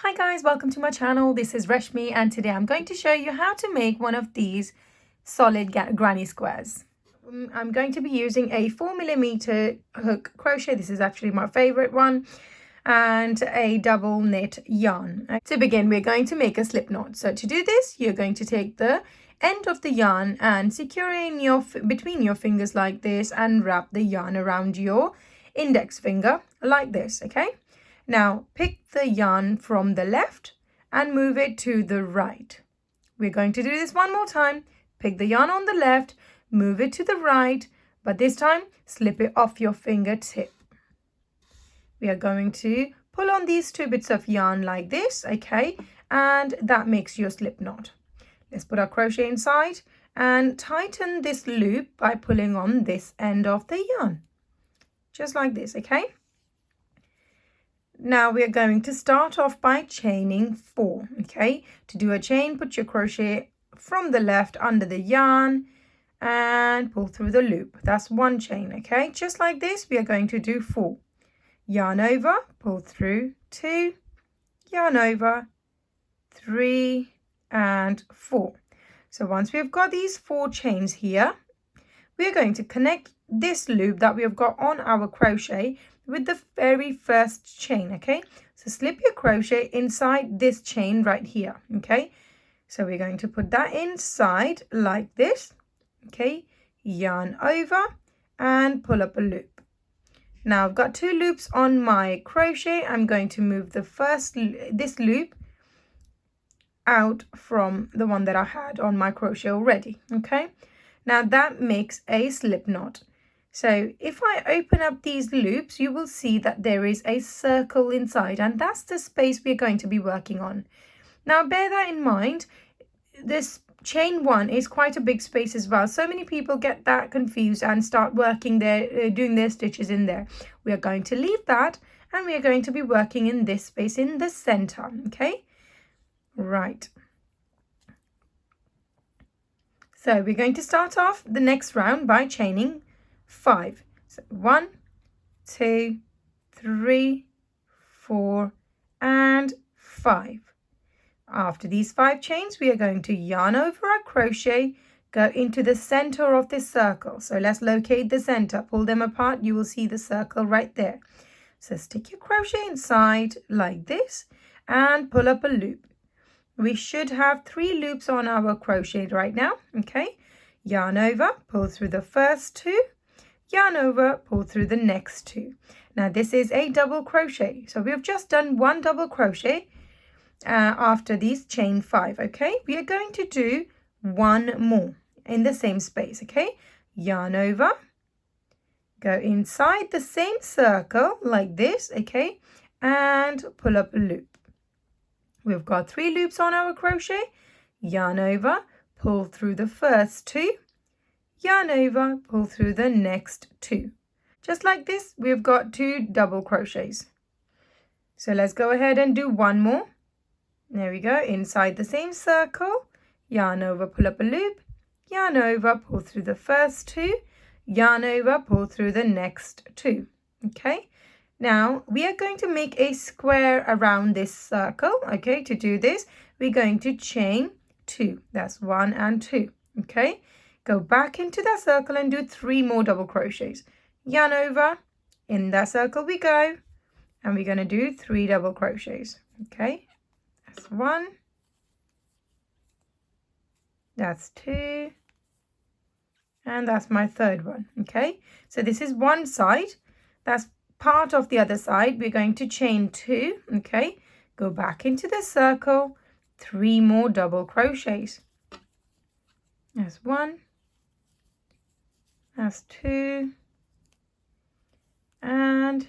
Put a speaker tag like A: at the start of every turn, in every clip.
A: Hi guys, welcome to my channel. This is Rashmi and today I'm going to show you how to make one of these solid granny squares. I'm going to be using a 4mm hook crochet. This is actually my favorite one, and a double knit yarn. To begin, we're going to make a slip knot. So to do this, you're going to take the end of the yarn and secure it in between your fingers like this and wrap the yarn around your index finger like this, okay? Now pick the yarn from the left and move it to the right. We're going to do this one more time. Pick the yarn on the left, move it to the right, but this time slip it off your fingertip. We are going to pull on these two bits of yarn like this, okay? And that makes your slip knot. Let's put our crochet inside and tighten this loop by pulling on this end of the yarn. Just like this, okay? Now we are going to start off by chaining 4, okay? To do a chain, put your crochet from the left under the yarn and pull through the loop. That's one chain, okay? Just like this, we are going to do 4. Yarn over, pull through 2, yarn over, 3 and 4. So once we've got these 4 chains here, we're going to connect this loop that we have got on our crochet with the very first chain, okay? So slip your crochet inside this chain right here, okay? So we're going to put that inside like this, okay? Yarn over and pull up a loop. Now I've got 2 loops on my crochet. I'm going to move this loop out from the one that I had on my crochet already, okay? Now that makes a slip knot. So if I open up these loops, you will see that there is a circle inside, and that's the space we're going to be working on. Now bear that in mind. This chain 1 is quite a big space as well. So many people get that confused and start working there, doing their stitches in there. We are going to leave that and we are going to be working in this space in the center, okay? Right. So we're going to start off the next round by chaining 5. So 1, 2, 3, 4 and 5. After these 5 chains, we are going to yarn over our crochet, go into the center of this circle. So let's locate the center, pull them apart, you will see the circle right there. So stick your crochet inside like this and pull up a loop. We should have 3 loops on our crochet right now, okay? Yarn over, pull through the first 2, yarn over, pull through the next 2. Now this is a double crochet, so we've just done 1 double crochet after these chain 5, okay? We are going to do 1 more in the same space, okay? Yarn over, go inside the same circle like this, okay? And pull up a loop. We've got 3 loops on our crochet. Yarn over, pull through the first 2, yarn over, pull through the next 2. Just like this, we've got 2 double crochets. So let's go ahead and do 1 more. There we go, inside the same circle, yarn over, pull up a loop, yarn over, pull through the first 2, yarn over, pull through the next 2. Okay, now we are going to make a square around this circle. Okay, to do this, we're going to chain 2. That's 1 and 2. Okay, go back into that circle and do 3 more double crochets. Yarn over, in that circle we go, and we're going to do 3 double crochets. Okay. That's 1, that's 2, and that's my third one, okay? So this is one side, that's part of the other side. We're going to chain 2, okay? Go back into the circle, 3 more double crochets. That's 1, that's 2, and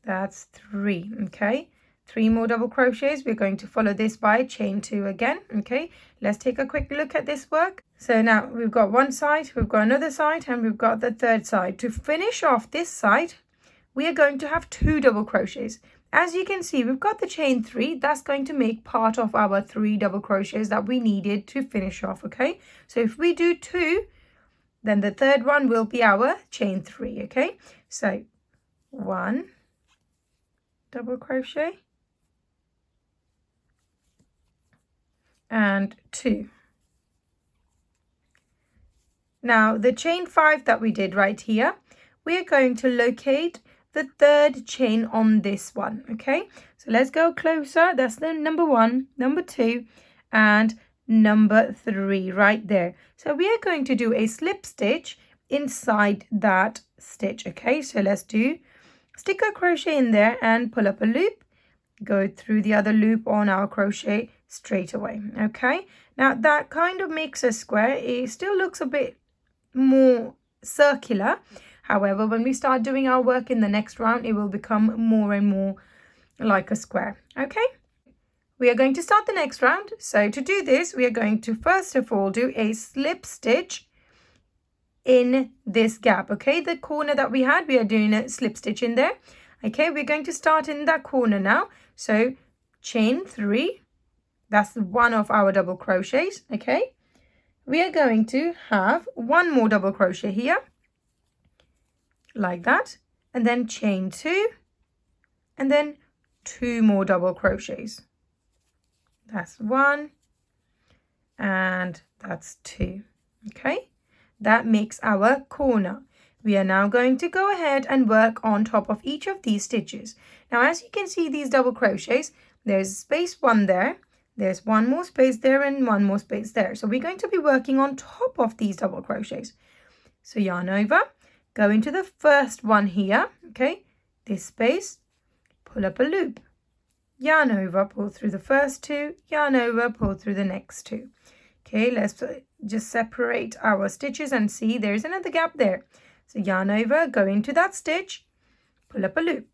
A: that's 3, okay? 3 more double crochets. We're going to follow this by chain 2 again, okay? Let's take a quick look at this work. So now we've got one side, we've got another side, and we've got the third side. To finish off this side, we are going to have 2 double crochets. As you can see, we've got the chain 3. That's going to make part of our 3 double crochets that we needed to finish off, okay? So if we do 2, then the third one will be our chain 3, okay? So 1 double crochet, and 2. Now the chain 5 that we did right here, we are going to locate the third chain on this one. Okay, so let's go closer. That's the number 1, number 2, and number 3 right there. So we are going to do a slip stitch inside that stitch. Okay, so let's do stick a crochet in there and pull up a loop, go through the other loop on our crochet straight away. Okay, now that kind of makes a square. It still looks a bit more circular. However, when we start doing our work in the next round, it will become more and more like a square. Okay, we are going to start the next round. So to do this, we are going to first of all do a slip stitch in this gap. Okay, the corner that we had, we are doing a slip stitch in there. Okay, we're going to start in that corner now. So chain 3, that's one of our double crochets. Okay, we are going to have one more double crochet here, like that, and then chain 2, and then 2 more double crochets. That's 1 and that's 2. Okay, that makes our corner. We are now going to go ahead and work on top of each of these stitches. Now, as you can see, these double crochets, there's space 1 there, there's 1 more space there, and 1 more space there. So we're going to be working on top of these double crochets. So yarn over, go into the first one here, okay, this space, pull up a loop, yarn over, pull through the first 2, yarn over, pull through the next 2. Okay, let's just separate our stitches and see there's another gap there. So yarn over, go into that stitch, pull up a loop,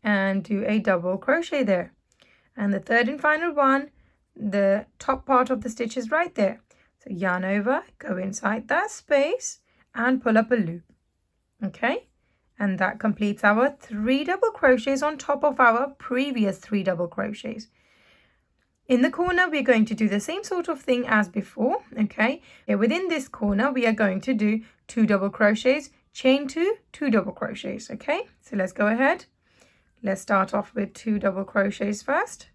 A: and do a double crochet there. And the third and final one, the top part of the stitch is right there. So yarn over, go inside that space, and pull up a loop. Okay, and that completes our 3 double crochets on top of our previous 3 double crochets. In the corner, we're going to do the same sort of thing as before. Okay, within this corner, we are going to do 2 double crochets, chain 2, 2 double crochets. Okay, so let's go ahead. Let's start off with 2 double crochets first.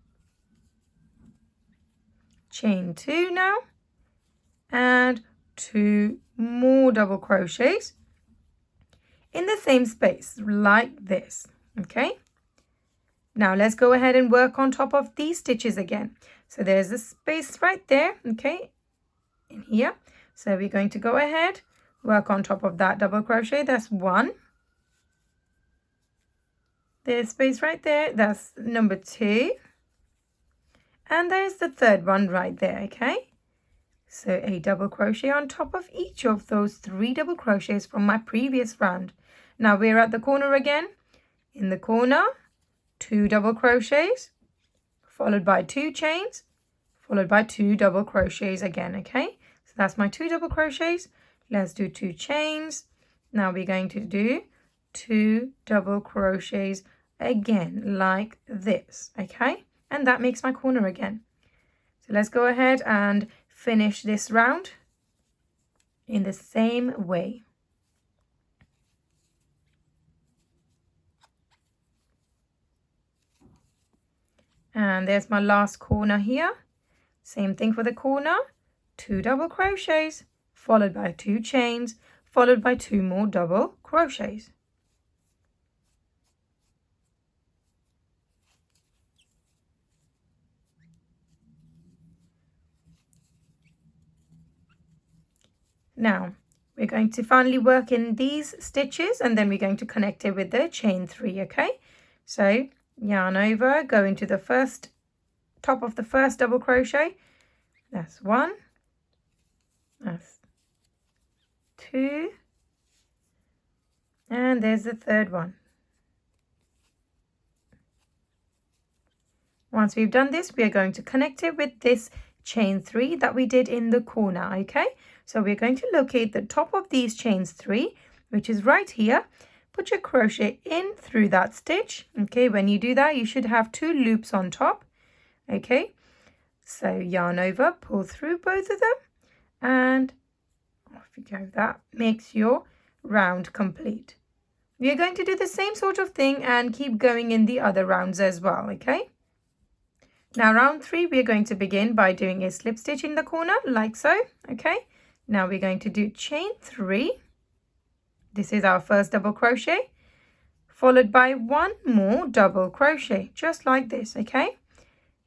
A: Chain 2 now, and 2 more double crochets in the same space like this. Okay, now let's go ahead and work on top of these stitches again. So there's a space right there, okay, in here. So we're going to go ahead, work on top of that double crochet. That's 1. There's space right there. That's number 2. And there's the third one right there, okay? So a double crochet on top of each of those 3 double crochets from my previous round. Now we're at the corner again. In the corner, 2 double crochets, followed by 2 chains, followed by 2 double crochets again, okay? So that's my 2 double crochets. Let's do 2 chains. Now we're going to do 2 double crochets again, like this, okay? And that makes my corner again. So let's go ahead and finish this round in the same way. And there's my last corner here. Same thing for the corner. 2 double crochets, followed by 2 chains, followed by 2 more double crochets. Now we're going to finally work in these stitches, and then we're going to connect it with the chain 3, okay? So yarn over, go into the first top of the first double crochet. That's 1, that's 2, and there's the third one. Once we've done this, we are going to connect it with this chain 3 that we did in the corner, okay? So we're going to locate the top of these chains 3, which is right here. Put your crochet in through that stitch, okay? When you do that, you should have 2 loops on top, okay? So yarn over, pull through both of them, and off you go. That makes your round complete. We are going to do the same sort of thing and keep going in the other rounds as well, okay? Now round 3, we're going to begin by doing a slip stitch in the corner like so. Okay, now we're going to do chain 3. This is our first double crochet, followed by 1 more double crochet, just like this. Okay,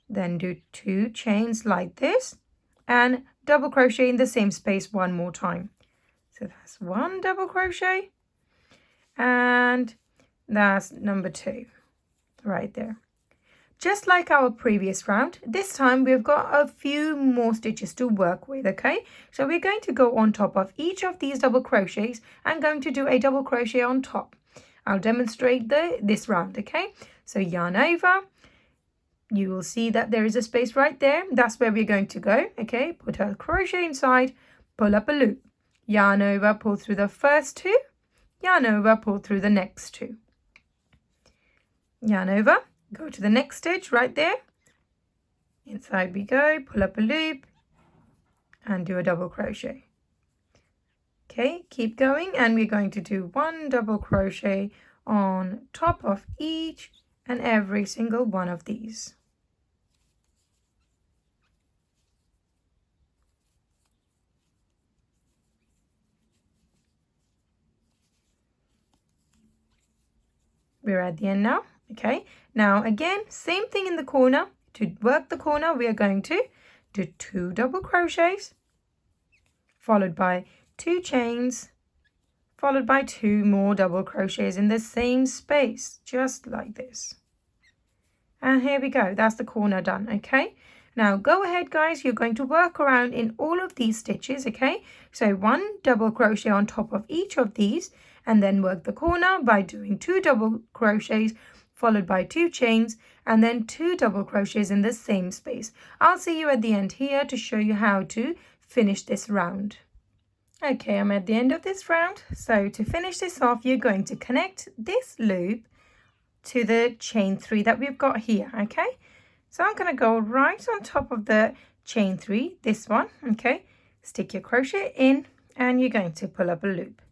A: then do 2 chains like this and double crochet in the same space 1 more time. So that's 1 double crochet, and that's number 2 right there. Just like our previous round, this time we've got a few more stitches to work with. Okay, so we're going to go on top of each of these double crochets and going to do a double crochet on top. I'll demonstrate this round. Okay, so yarn over, you will see that there is a space right there. That's where we're going to go. Okay, put a crochet inside, pull up a loop, yarn over, pull through the first 2, yarn over, pull through the next 2, yarn over, go to the next stitch right there, inside we go, pull up a loop and do a double crochet. Okay, keep going, and we're going to do 1 double crochet on top of each and every single one of these. We're at the end now. Okay, now again, same thing in the corner. To work the corner, we are going to do 2 double crochets, followed by 2 chains, followed by 2 more double crochets in the same space, just like this. And here we go, that's the corner done. Okay, now go ahead guys, you're going to work around in all of these stitches. Okay, so 1 double crochet on top of each of these, and then work the corner by doing 2 double crochets, followed by 2 chains, and then 2 double crochets in the same space. I'll see you at the end here to show you how to finish this round. Okay, I'm at the end of this round. So to finish this off, you're going to connect this loop to the chain 3 that we've got here. Okay, so I'm going to go right on top of the chain 3, this one. Okay, stick your crochet in, and you're going to pull up a loop.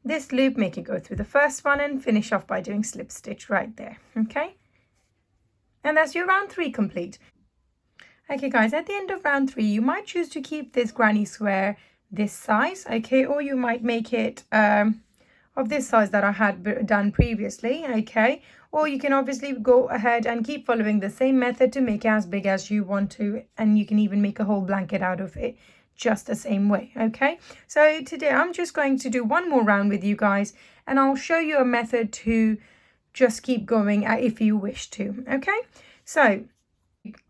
A: This loop, make it go through the first one and finish off by doing slip stitch right there. Okay, and that's your round 3 complete. Okay guys, at the end of round 3, you might choose to keep this granny square this size. Okay, or you might make it of this size that I had done previously. Okay, or you can obviously go ahead and keep following the same method to make it as big as you want to, and you can even make a whole blanket out of it just the same way. Okay, so today I'm just going to do 1 more round with you guys, and I'll show you a method to just keep going if you wish to. Okay, so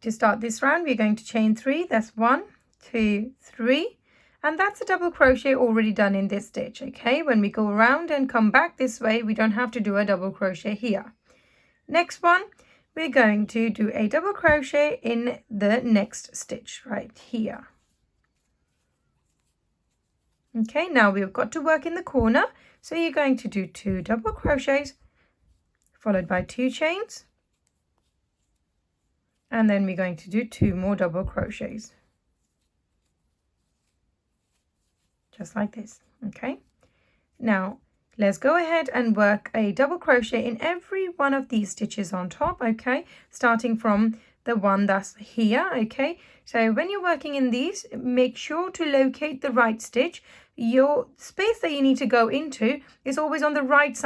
A: to start this round, we're going to chain 3. That's 1, 2, 3, and that's a double crochet already done in this stitch. Okay, when we go around and come back this way, we don't have to do a double crochet here. Next one, we're going to do a double crochet in the next stitch right here. Okay, now we've got to work in the corner, so you're going to do 2 double crochets, followed by 2 chains, and then we're going to do 2 more double crochets, just like this. Okay, now let's go ahead and work a double crochet in every one of these stitches on top. Okay, starting from the one that's here. Okay, so when you're working in these, make sure to locate the right stitch. Your space that you need to go into is always on the right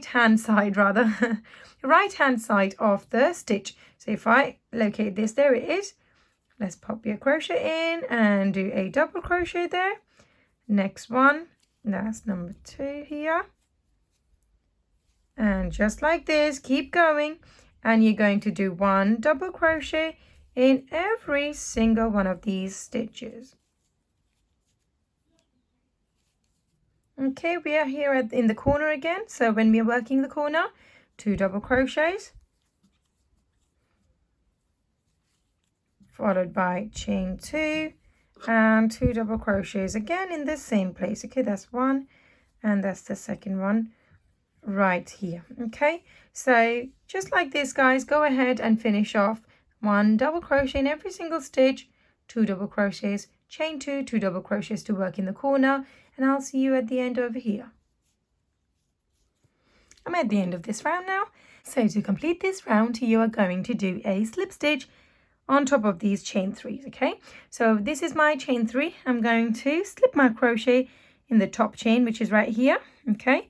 A: hand side rather right hand side of the stitch. So if I locate this, there it is. Let's pop your crochet in and do a double crochet there. Next one, that's number 2 here, and just like this, keep going, and you're going to do 1 double crochet in every single one of these stitches. Okay, we are here in the corner again, so when we're working the corner, 2 double crochets, followed by chain 2 and 2 double crochets again in the same place. Okay, that's 1, and that's the second one right here. Okay, so just like this guys, go ahead and finish off 1 double crochet in every single stitch, 2 double crochets, chain 2, 2 double crochets to work in the corner, and I'll see you at the end over here. I'm at the end of this round now, So to complete this round, you are going to do a slip stitch on top of these chain 3s, okay? So this is my chain 3. I'm going to slip my crochet in the top chain, which is right here, okay?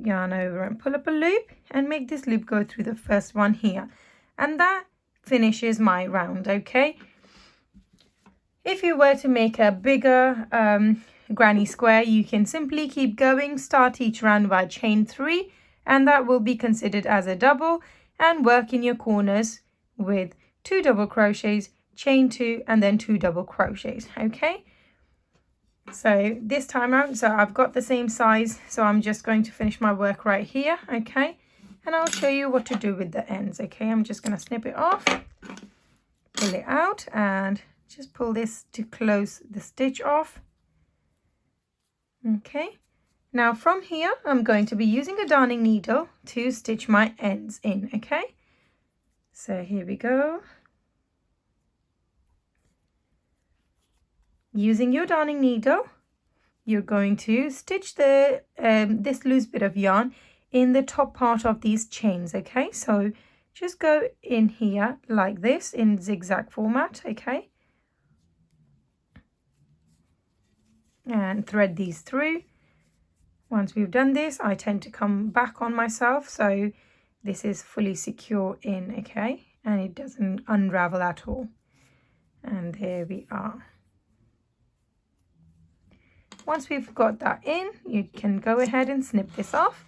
A: Yarn over and pull up a loop and make this loop go through the first one here. And that finishes my round, okay? If you were to make a bigger granny square, you can simply keep going, start each round by chain 3, and that will be considered as a double, and work in your corners with 2 double crochets, chain 2, and then 2 double crochets, okay? So this time around, so I've got the same size, so I'm just going to finish my work right here, okay? And I'll show you what to do with the ends, okay? I'm just going to snip it off, pull it out, and just pull this to close the stitch off. Okay, now from here I'm going to be using a darning needle to stitch my ends in, okay? So here we go. Using your darning needle, you're going to stitch the this loose bit of yarn in the top part of these chains, okay? So just go in here like this in zigzag format, okay? And thread these through. Once we've done this, I tend to come back on myself, so this is fully secure in, okay? And it doesn't unravel at all. And there we are. Once we've got that in, you can go ahead and snip this off.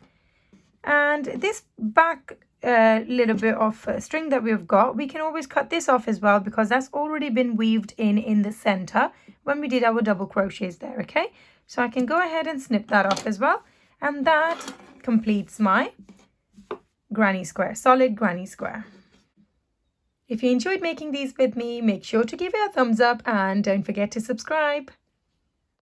A: And this back little bit of string that we've got, we can always cut this off as well, because that's already been weaved in the center when we did our double crochets there, okay? So I can go ahead and snip that off as well, and that completes my granny square, solid granny square. If you enjoyed making these with me, make sure to give it a thumbs up and don't forget to subscribe.